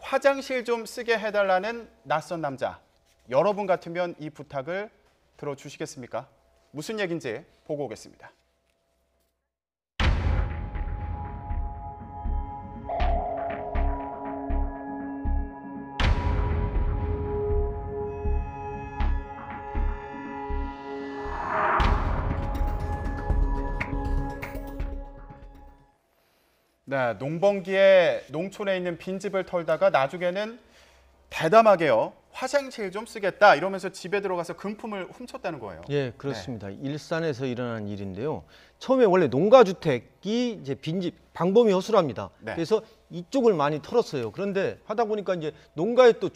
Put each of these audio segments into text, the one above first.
화장실 좀 쓰게 해달라는 낯선 남자. 여러분 같으면 이 부탁을 들어주시겠습니까? 무슨 얘기인지 보고 오겠습니다. 네, 농번기에 농촌에 있는 빈집을 털다가 나중에는 대담하게요. 화장실 좀 쓰겠다 이러면서 집에 들어가서 금품을 훔쳤다는 거예요. 예, 그렇습니다. 네. 일산에서 일어난 일인데요. 처음에 원래 농가주택이 이제 빈집 방범이 허술합니다. 네. 그래서 이쪽을 많이 털었어요. 그런데 하다 보니까 이제 농가에 또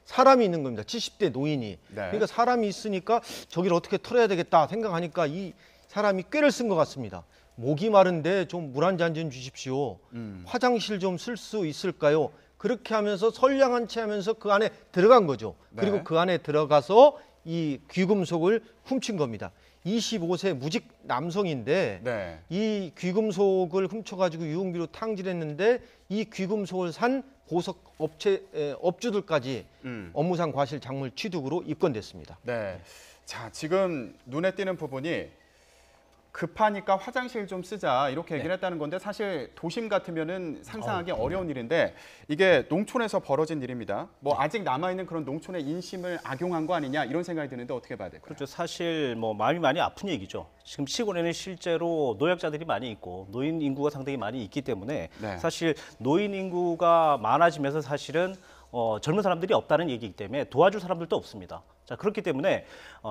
사람이 있는 겁니다. 70대 노인이. 네. 그러니까 사람이 있으니까 저기를 어떻게 털어야 되겠다 생각하니까 이 사람이 꾀를 쓴 것 같습니다. 목이 마른데 좀 물 한 잔 좀 주십시오. 화장실 좀 쓸 수 있을까요? 그렇게 하면서 선량한 채 하면서 그 안에 들어간 거죠. 네. 그리고 그 안에 들어가서 이 귀금속을 훔친 겁니다. 25세 무직 남성인데 네. 이 귀금속을 훔쳐가지고 유흥비로 탕진했는데 이 귀금속을 산 보석 업주들까지 업무상 과실 작물 취득으로 입건됐습니다. 네. 자, 지금 눈에 띄는 부분이 급하니까 화장실 좀 쓰자 이렇게 얘기를 했다는 건데 사실 도심 같으면은 상상하기 어려운 일인데 이게 농촌에서 벌어진 일입니다. 뭐 아직 남아있는 그런 농촌의 인심을 악용한 거 아니냐 이런 생각이 드는데 어떻게 봐야 될까요? 그렇죠. 사실 뭐 마음이 많이 아픈 얘기죠. 지금 시골에는 실제로 노약자들이 많이 있고 노인 인구가 상당히 많이 있기 때문에 네. 사실 노인 인구가 많아지면서 사실은 젊은 사람들이 없다는 얘기이기 때문에 도와줄 사람들도 없습니다. 자, 그렇기 때문에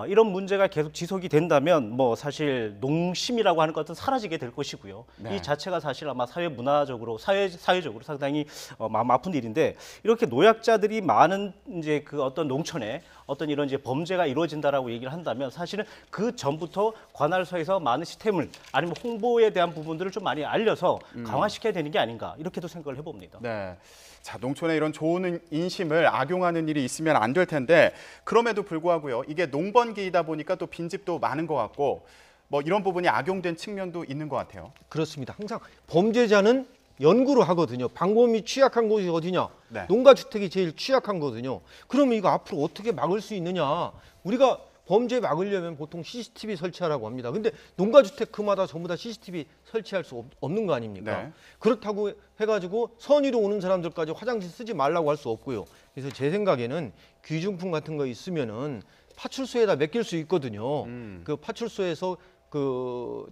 이런 문제가 계속 지속이 된다면 뭐 사실 농심이라고 하는 것은 사라지게 될 것이고요. 네. 이 자체가 사실 아마 사회적으로 상당히 마음 아픈 일인데 이렇게 노약자들이 많은 이제 그 어떤 농촌에 어떤 이런 이제 범죄가 이루어진다라고 얘기를 한다면 사실은 그 전부터 관할서에서 많은 시스템을 아니면 홍보에 대한 부분들을 좀 많이 알려서 강화시켜야 되는 게 아닌가 이렇게도 생각을 해봅니다. 네. 자, 농촌에 이런 좋은 인심을 악용하는 일이 있으면 안 될 텐데 그럼에도 불구하고요. 이게 농번기이다 보니까 또 빈집도 많은 것 같고 뭐 이런 부분이 악용된 측면도 있는 것 같아요. 그렇습니다. 항상 범죄자는 연구를 하거든요. 방범이 취약한 곳이 어디냐? 네. 농가주택이 제일 취약한 거거든요. 그러면 이거 앞으로 어떻게 막을 수 있느냐? 우리가 범죄 막으려면 보통 CCTV 설치하라고 합니다. 근데 농가주택 그마다 전부 다 CCTV 설치할 수 없는 거 아닙니까? 네. 그렇다고 해가지고 선의로 오는 사람들까지 화장실 쓰지 말라고 할 수 없고요. 그래서 제 생각에는 귀중품 같은 거 있으면은 파출소에다 맡길 수 있거든요. 그 파출소에서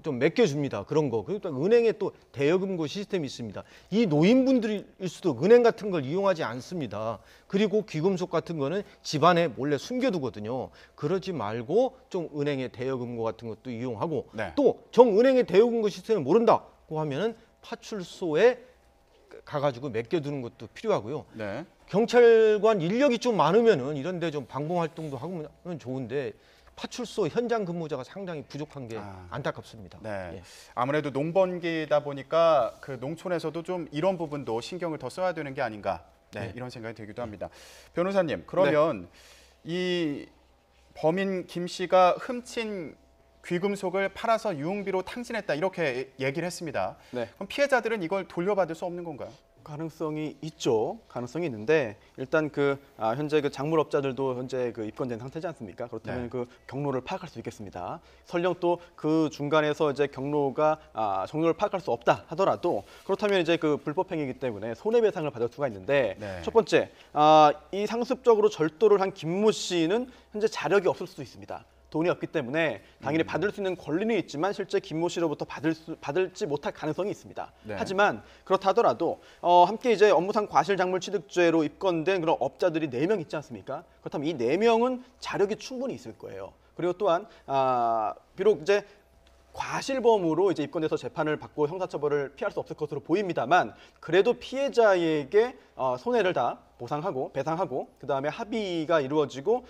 좀 맡겨줍니다. 그런 거. 그리고 또 은행에 또 대여금고 시스템이 있습니다. 이 노인분들일수도 은행 같은 걸 이용하지 않습니다. 그리고 귀금속 같은 거는 집안에 몰래 숨겨두거든요. 그러지 말고 좀 은행의 대여금고 같은 것도 이용하고 네. 또 정은행의 대여금고 시스템을 모른다고 하면은 파출소에 가가지고 맡겨두는 것도 필요하고요. 네. 경찰관 인력이 좀 많으면은 이런 데 좀 방공 활동도 하면 좋은데 파출소 현장 근무자가 상당히 부족한 게 안타깝습니다. 네. 예. 아무래도 농번기다 보니까 그 농촌에서도 좀 이런 부분도 신경을 더 써야 되는 게 아닌가. 네, 이런 생각이 들기도 합니다. 변호사님, 그러면 이 범인 김 씨가 훔친 귀금속을 팔아서 유흥비로 탕진했다 이렇게 얘기를 했습니다. 네. 그럼 피해자들은 이걸 돌려받을 수 없는 건가요? 가능성이 있죠. 가능성이 있는데 일단 현재 작물업자들도 현재 입건된 상태지 않습니까? 그렇다면 네. 그 경로를 파악할 수 있겠습니다. 설령 또 그 중간에서 이제 경로를 파악할 수 없다 하더라도 그렇다면 이제 불법행위이기 때문에 손해배상을 받을 수가 있는데 네. 첫 번째 이 상습적으로 절도를 한 김모 씨는 현재 자력이 없을 수도 있습니다. 돈이 없기 때문에 당연히 받을 수 있는 권리는 있지만 실제 김모 씨로부터 받을지 못할 가능성이 있습니다. 네. 하지만 그렇다 하더라도 함께 이제 업무상 과실작물 취득죄로 입건된 그런 업자들이 4명 있지 않습니까? 그렇다면 이 4명은 자력이 충분히 있을 거예요. 그리고 또한 비록 이제 과실범으로 이제 입건돼서 재판을 받고 형사처벌을 피할 수 없을 것으로 보입니다만 그래도 피해자에게 손해를 다 보상하고 배상하고 그다음에 합의가 이루어지고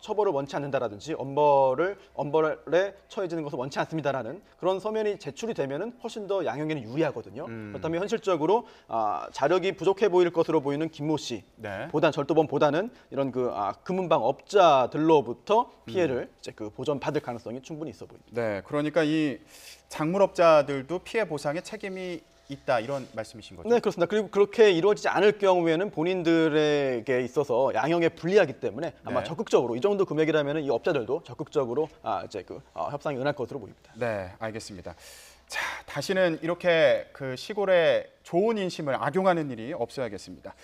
처벌을 원치 않는다라든지 엄벌에 처해지는 것을 원치 않습니다라는 그런 서면이 제출이 되면은 훨씬 더 양형에는 유리하거든요. 그렇다면 현실적으로 자력이 부족해 보일 것으로 보이는 김모 씨 네. 절도범보다는 이런 금은방 업자들로부터 피해를 이제 보전받을 가능성이 충분히 있어 보입니다. 네, 그러니까 이 작물업자들도 피해 보상에 책임이 있다 이런 말씀이신 거죠? 네, 그렇습니다. 그리고 그렇게 이루어지지 않을 경우에는 본인들에게 있어서 양형에 불리하기 때문에 아마 네. 적극적으로 이 정도 금액이라면 이 업자들도 적극적으로 이제 협상에 응할 것으로 보입니다. 네, 알겠습니다. 자, 다시는 이렇게 그 시골의 좋은 인심을 악용하는 일이 없어야겠습니다.